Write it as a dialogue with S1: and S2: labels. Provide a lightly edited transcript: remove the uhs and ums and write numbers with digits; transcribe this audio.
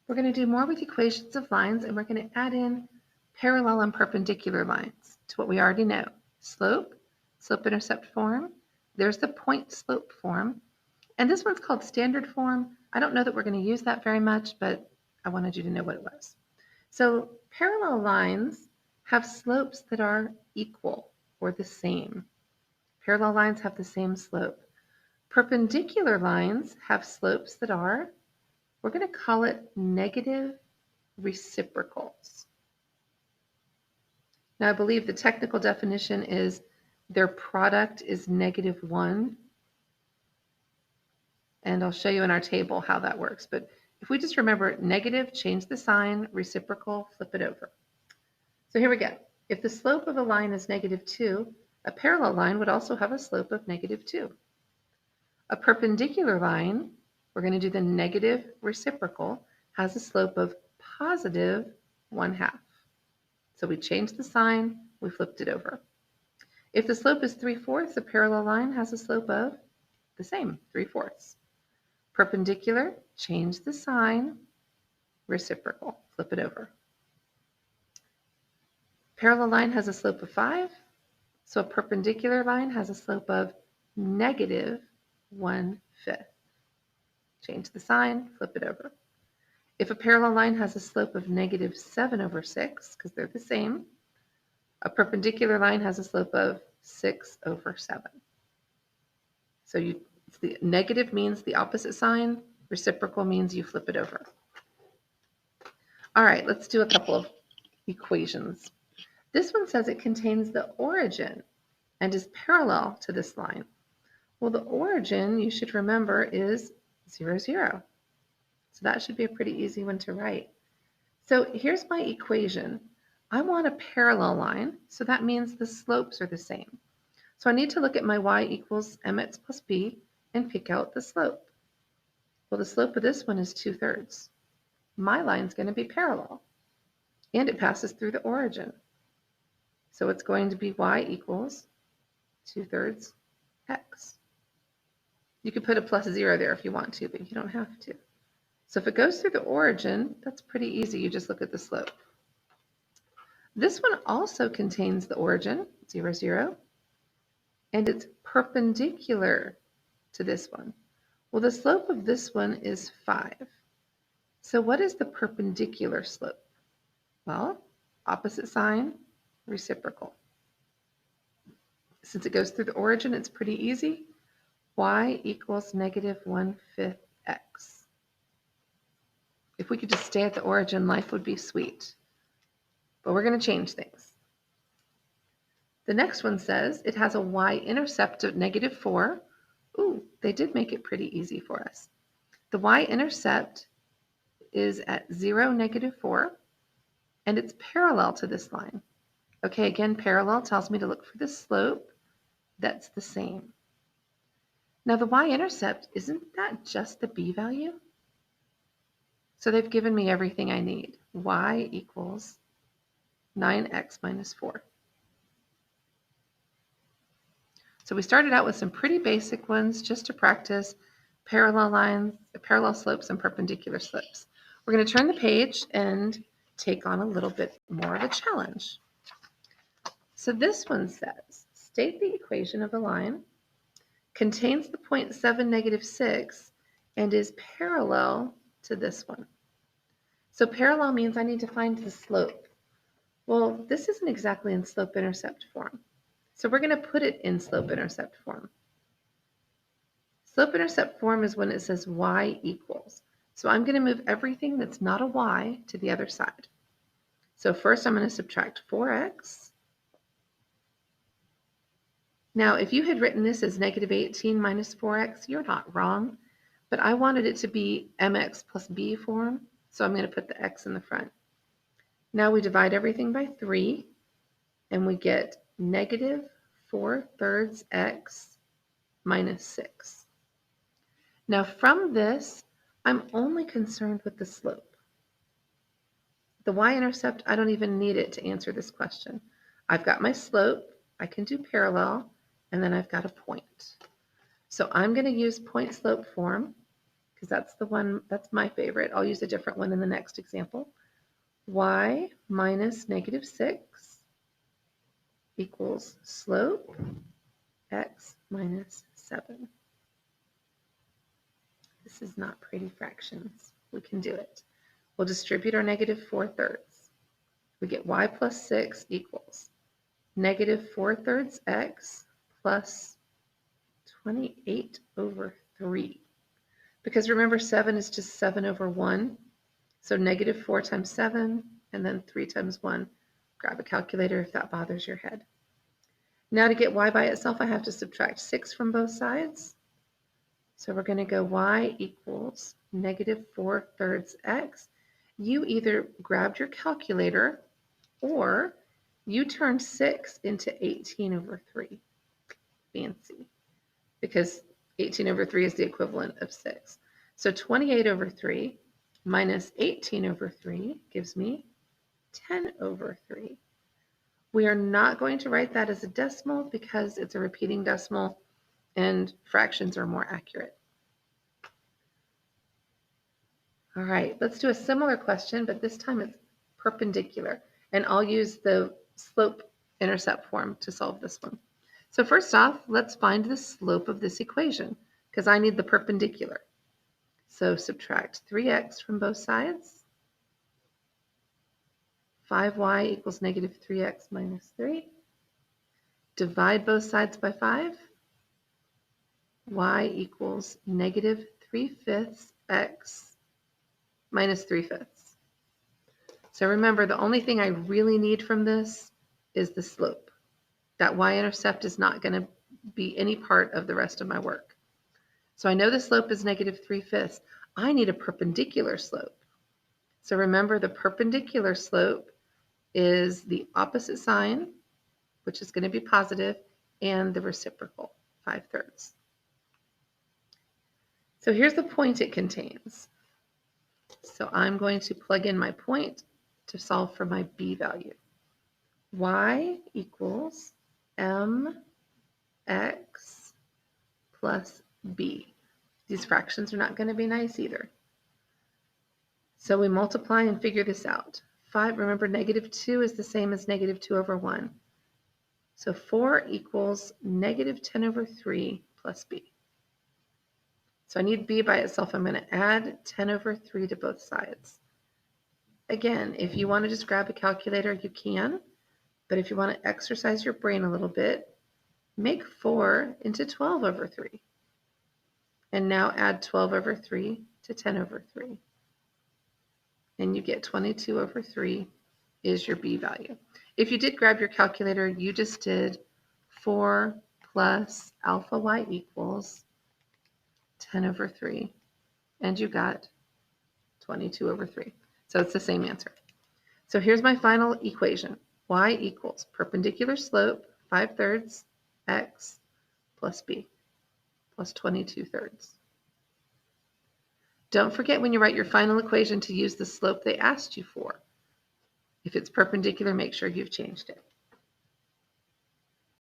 S1: We're going to do more with equations of lines, and we're going to add in parallel and perpendicular lines to what we already know. Slope, slope-intercept form. There's the point slope form. And this one's called standard form. I don't know that we're going to use that very much, but I wanted you to know what it was. So parallel lines have slopes that are equal or the same. Parallel lines have the same slope. Perpendicular lines have slopes that are, we're going to call it negative reciprocals. Now, I believe the technical definition is their product is -1. And I'll show you in our table how that works. But if we just remember negative, change the sign, reciprocal, flip it over. So here we go. If the slope of a line is -2, a parallel line would also have a slope of -2. A perpendicular line, we're going to do the negative reciprocal, has a slope of +1/2. So we changed the sign, we flipped it over. If the slope is 3/4, a parallel line has a slope of the same, 3/4. Perpendicular, change the sign, reciprocal, flip it over. Parallel line has a slope of 5, so a perpendicular line has a slope of -1/5. Change the sign, flip it over. If a parallel line has a slope of -7/6, because they're the same, a perpendicular line has a slope of 6/7. So the negative means the opposite sign, reciprocal means you flip it over. All right, let's do a couple of equations. This one says it contains the origin and is parallel to this line. Well, the origin, you should remember, is 0, 0. So that should be a pretty easy one to write. So here's my equation. I want a parallel line, so that means the slopes are the same. So I need to look at my y equals mx plus b and pick out the slope. Well, the slope of this one is 2/3. My line's going to be parallel, and it passes through the origin. So it's going to be y equals 2/3 x. You could put a +0 there if you want to, but you don't have to. So if it goes through the origin, that's pretty easy. You just look at the slope. This one also contains the origin, 0, 0, and it's perpendicular to this one. Well, the slope of this one is 5. So what is the perpendicular slope? Well, opposite sign, reciprocal. Since it goes through the origin, it's pretty easy. Y equals -1/5 x. If we could just stay at the origin, life would be sweet. But we're going to change things. The next one says it has a y-intercept of -4. Ooh, they did make it pretty easy for us. The y-intercept is at 0, -4, and it's parallel to this line. Okay, again, parallel tells me to look for the slope that's the same. Now the y-intercept, isn't that just the b value? So they've given me everything I need. Y equals 9x minus 4. So we started out with some pretty basic ones just to practice parallel lines, parallel slopes, and perpendicular slopes. We're going to turn the page and take on a little bit more of a challenge. So this one says, state the equation of a line, contains the point 7, -6, and is parallel to this one. So parallel means I need to find the slope. Well, this isn't exactly in slope-intercept form. So we're going to put it in slope-intercept form. Slope-intercept form is when it says y equals. So I'm going to move everything that's not a y to the other side. So first I'm going to subtract 4x. Now, if you had written this as -18 minus 4x, you're not wrong, but I wanted it to be mx plus b form, so I'm going to put the x in the front. Now we divide everything by 3, and we get -4/3 x minus 6. Now from this, I'm only concerned with the slope. The y-intercept, I don't even need it to answer this question. I've got my slope, I can do parallel, and then I've got a point. So I'm going to use point slope form because that's the one, that's my favorite. I'll use a different one in the next example. Y minus -6 equals slope x minus 7. This is not pretty fractions. We can do it. We'll distribute our -4/3. We get y plus 6 equals -4/3 x plus 28/3. Because remember, 7 is just 7/1. So -4 times 7, and then 3 times 1. Grab a calculator if that bothers your head. Now to get y by itself, I have to subtract 6 from both sides. So we're going to go y equals -4/3 x. You either grabbed your calculator or you turned 6 into 18/3. Fancy. Because 18/3 is the equivalent of 6. So 28/3 minus 18/3 gives me 10/3. We are not going to write that as a decimal because it's a repeating decimal and fractions are more accurate. All right, let's do a similar question, but this time it's perpendicular. And I'll use the slope-intercept form to solve this one. So first off, let's find the slope of this equation because I need the perpendicular. So subtract 3x from both sides. 5y equals -3x minus 3. Divide both sides by 5. Y equals -3/5 x minus 3/5. So remember, the only thing I really need from this is the slope. That y-intercept is not going to be any part of the rest of my work. So I know the slope is -3/5. I need a perpendicular slope. So remember, the perpendicular slope is the opposite sign, which is going to be positive, and the reciprocal, 5/3. So here's the point it contains. So I'm going to plug in my point to solve for my b value. Y equals mx plus b. These fractions are not going to be nice either. So we multiply and figure this out. 5, remember, -2 is the same as -2/1. So 4 equals -10/3 plus b. So I need b by itself. I'm going to add 10/3 to both sides. Again, if you want to just grab a calculator, you can. But if you want to exercise your brain a little bit, make 4 into 12/3. And now add 12/3 to 10/3. And you get 22/3 is your b value. If you did grab your calculator, you just did 4 plus alpha y equals 10/3. And you got 22/3. So it's the same answer. So here's my final equation. Y equals perpendicular slope 5/3 x plus b plus 22/3. Don't forget when you write your final equation to use the slope they asked you for. If it's perpendicular, make sure you've changed it.